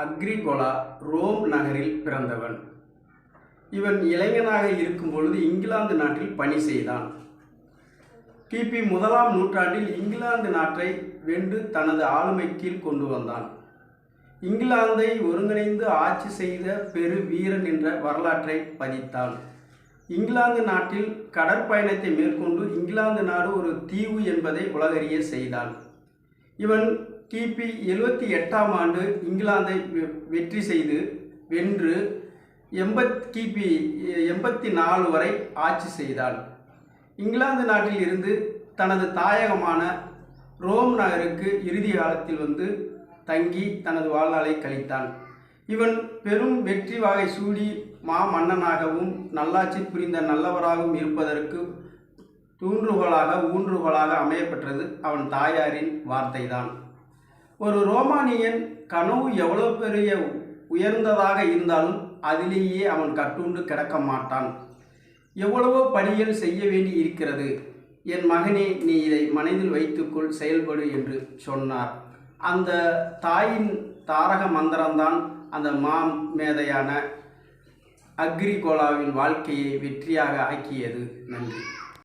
Agricola Rome நகரில் பிறந்தவன். இவன் இளைஞனாக இருக்கும் பொழுது இங்கிலாந்து நாட்டில் பணி செய்தான். கிபி 1ஆம் நூற்றாண்டில் இங்கிலாந்து நாட்டை வென்று தனது ஆளுமை கீழ் கொண்டு வந்தான். இங்கிலாந்தை ஒருங்கிணைந்து ஆட்சி செய்த பெரு வீரன் என்ற வரலாற்றை பதித்தான். இங்கிலாந்து நாட்டில் கடற்பயணத்தை மேற்கொண்டு இங்கிலாந்து நாடு ஒரு தீவு என்பதை உலகறிய செய்தான். இவன் கிபி 78ஆம் ஆண்டு இங்கிலாந்தை வெற்றி செய்து வென்று கிபி 84 வரை ஆட்சி செய்தான். இங்கிலாந்து நாட்டில் இருந்து தனது தாயகமான ரோம் நகருக்கு இறுதி காலத்தில் தங்கி தனது வாழ்நாளை கழித்தான். இவன் பெரும் வெற்றி வாகை சூடி மன்னனாகவும் நல்லாட்சி புரிந்த நல்லவராகவும் இருப்பதற்கு ஊன்றுகோலாக அமையப்பெற்றது அவன் தாயாரின் வார்த்தைதான். ஒரு ரோமானியன் கனவு எவ்வளவு பெரிய உயர்ந்ததாக இருந்தாலும் அதிலேயே அவன் கட்டுண்டு கிடக்க மாட்டான். எவ்வளவோ பணிகள் செய்ய வேண்டி இருக்கிறது. என் மகனே, நீ இதை மனதில் வைத்துக்கொள், செயல்படு என்று சொன்னார். அந்த தாயின் தாரக மந்திரம்தான் அந்த மேதையான அக்ரிகோலாவின் வாழ்க்கையை வெற்றியாக ஆக்கியது. நன்றி.